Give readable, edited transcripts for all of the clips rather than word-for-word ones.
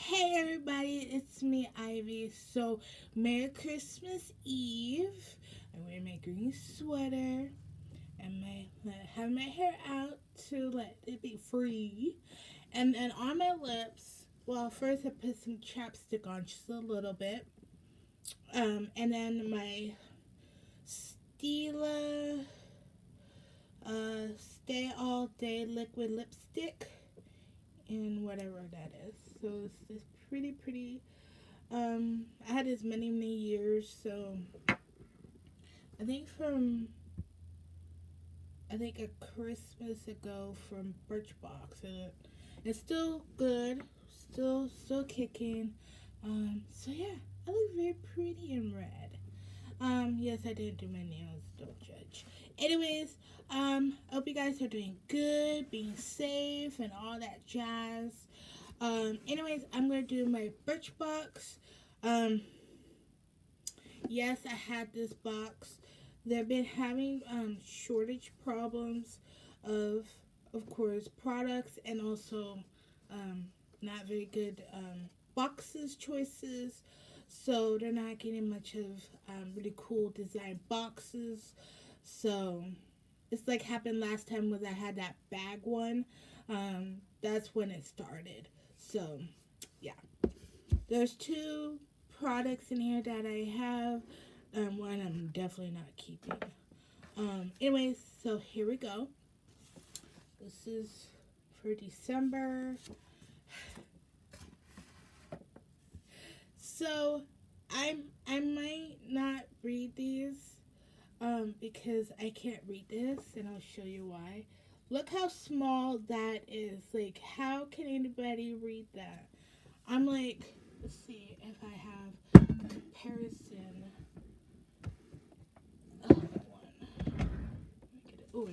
Hey everybody, it's me, Ivy. So, Merry Christmas Eve. I'm wearing my green sweater and have my hair out to let it be free. And then on my lips, well, first I put some chapstick on just a little bit. And then my Stila Stay All Day Liquid Lipstick and whatever that is. So it's this pretty. I had this many years, so I think from a Christmas ago from Birchbox, and it's still good, still kicking. So yeah, I look very pretty in red. Yes, I didn't do my nails. Don't judge. Anyways, I hope you guys are doing good, being safe, and all that jazz. Anyways, I'm gonna do my Birchbox. Um, yes, I had this box. They've been having shortage problems of of course products and also um, not very good boxes choices. So they're not getting much of really cool design boxes. So it's like happened last time when I had that bag one. That's when it started. So yeah, there's two products in here that I have. One I'm definitely not keeping. Anyways, so here we go. This is for December. So I might not read these because I can't read this, and I'll show you why. Look how small that is. Like, how can anybody read that? I'm like, let's see if I have a comparison of one. Oh,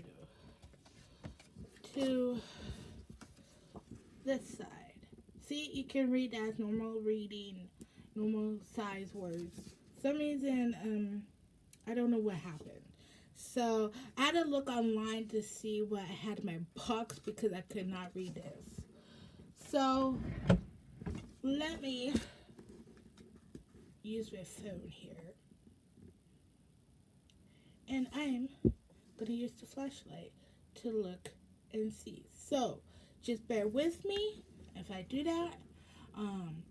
to this side. See, you can read as normal reading, normal size words. For some reason, I don't know what happened. So I had to look online to see what I had in my box because I could not read this. So let me use my phone here. And I'm going to use the flashlight to look and see. So just bear with me if I do that. Um,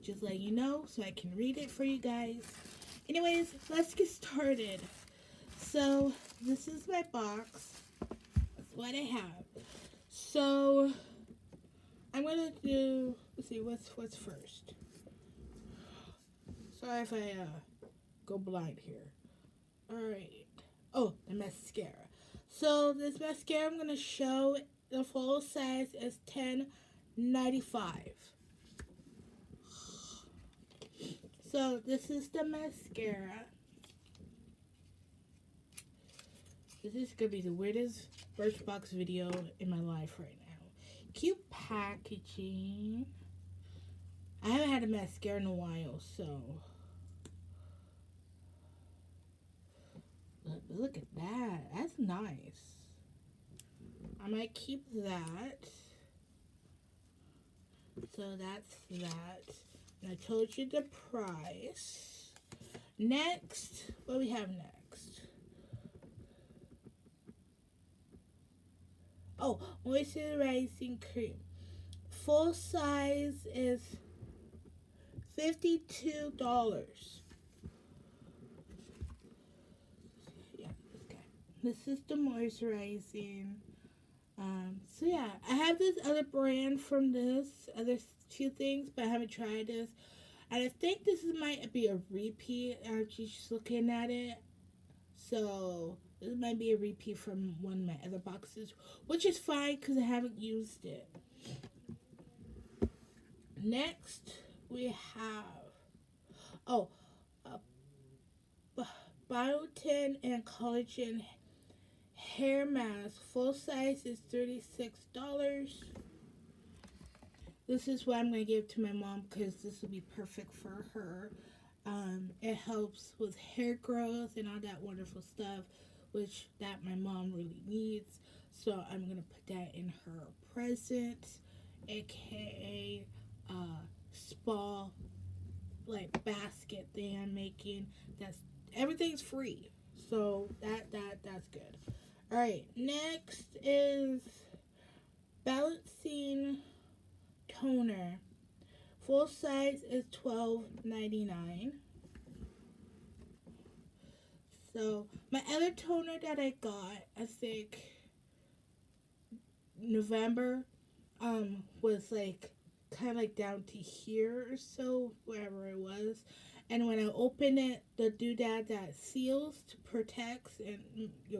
just let you know so I can read it for you guys. Anyways, let's get started. So this is my box. That's what I have. So I'm gonna do. Let's see what's first. Sorry if I go blind here. All right. Oh, the mascara. So this mascara I'm gonna show the full size is $10.95. So this is the mascara. This is gonna be the weirdest Birchbox video in my life right now. Cute packaging. I haven't had a mascara in a while, so look at that. That's nice. I might keep that. So that's that. And I told you the price. Next, what do we have next? Oh, moisturizing cream. Full size is $52. Yeah, this guy. This is the moisturizing. So yeah, I have this other brand from this other two things, but I haven't tried this. And I think this might be a repeat. I'm just looking at it. So this might be a repeat from one of my other boxes, which is fine because I haven't used it. Next, we have a Biotin and Collagen hair mask. Full size is $36. This is what I'm going to give to my mom because this will be perfect for her. It helps with hair growth and all that wonderful stuff, which that my mom really needs. So I'm going to put that in her present, aka spa like basket thing I'm making. That's everything's free, so that's good. All right, next is balancing toner. Full size is $12.99. So my other toner that I got, I think November, was like kind of like down to here or so, wherever it was. And when I opened it, the doodad that seals to protects and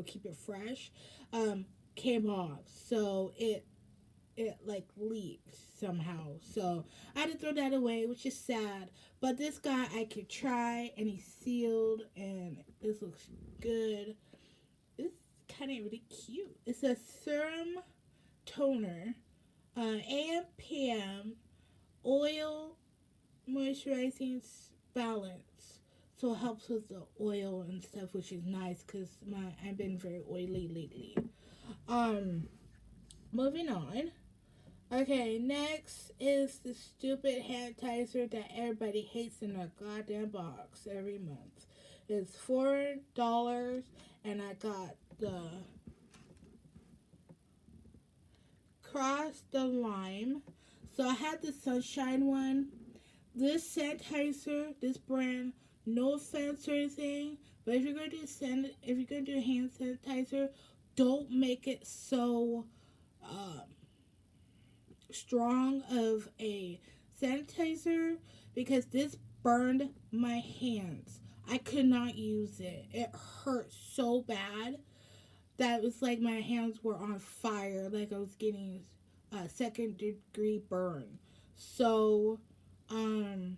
keep it fresh, came off. So it like leaked somehow. So I had to throw that away, which is sad. But this guy I could try, and he's sealed, and this looks good. It's kind of really cute. It's a serum toner, AM PM oil moisturizing balance. So it helps with the oil and stuff, which is nice because I've been very oily lately. Moving on. Okay, next is the stupid sanitizer that everybody hates in a goddamn box every month. It's $4, and I got the Cross the Lime. So I had the Sunshine one. This sanitizer, this brand, no offense or anything, but if you're gonna do hand sanitizer, don't make it so strong of a sanitizer, because this burned my hands. I could not use it. It hurt so bad that it was like my hands were on fire, like I was getting a second degree burn. So I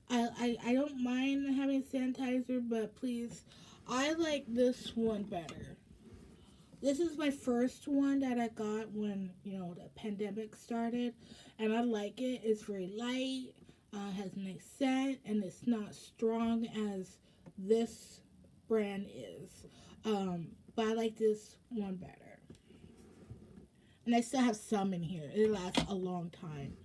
don't mind having sanitizer, but please, I like this one better. This is my first one that I got when, the pandemic started, and I like it. It's very light, has a nice scent, and it's not strong as this brand is. But I like this one better. And I still have some in here. It lasts a long time.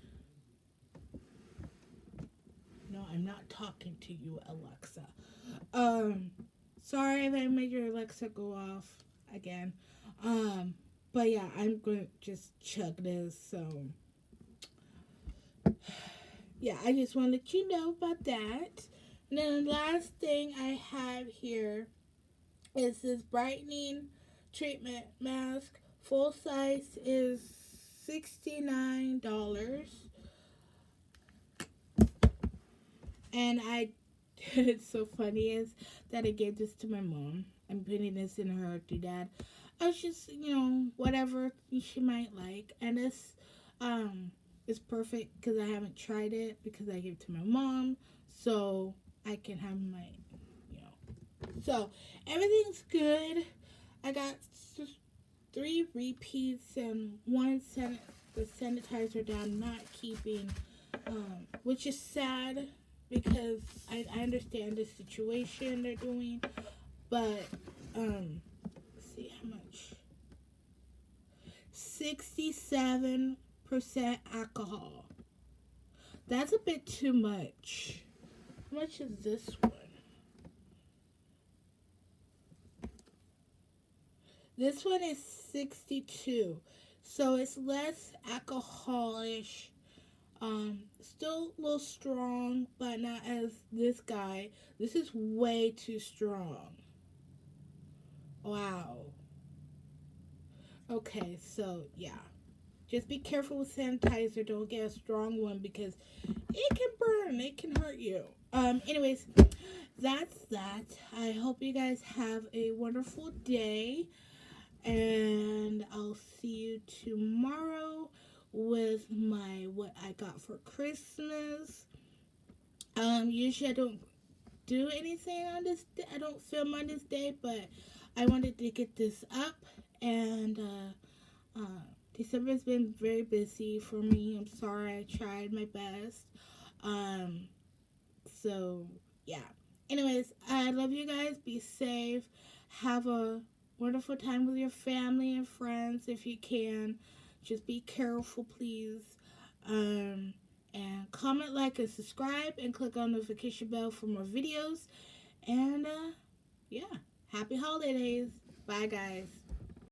No, I'm not talking to you, Alexa. Sorry if I made your Alexa go off again. But yeah, I'm going to just chug this, so yeah, I just want to let you know about that. And then the last thing I have here is this brightening treatment mask. Full size is $69. And it's so funny is that I gave this to my mom. I'm putting this in her doodad. I was just, whatever she might like. And this is perfect because I haven't tried it, because I gave it to my mom. So I can have my, So everything's good. I got 3 repeats and one the sanitizer that I'm not keeping, which is sad because I understand the situation they're doing, but let's see how much. 67% alcohol. That's a bit too much. How much is this one? This one is 62, so it's less alcoholish. Still a little strong, but not as this guy. This is way too strong. Wow. Okay, so yeah. Just be careful with sanitizer. Don't get a strong one because it can burn. It can hurt you. Anyways, that's that. I hope you guys have a wonderful day. And I'll see you tomorrow with what I got for Christmas. Usually I don't do anything on this day. I don't film on this day, but I wanted to get this up, and December's been very busy for me. I'm sorry, I tried my best. So yeah. Anyways, I love you guys. Be safe. Have a wonderful time with your family and friends if you can. Just be careful, please. And comment, like, and subscribe, and click on the notification bell for more videos. And, yeah, happy holidays. Bye, guys.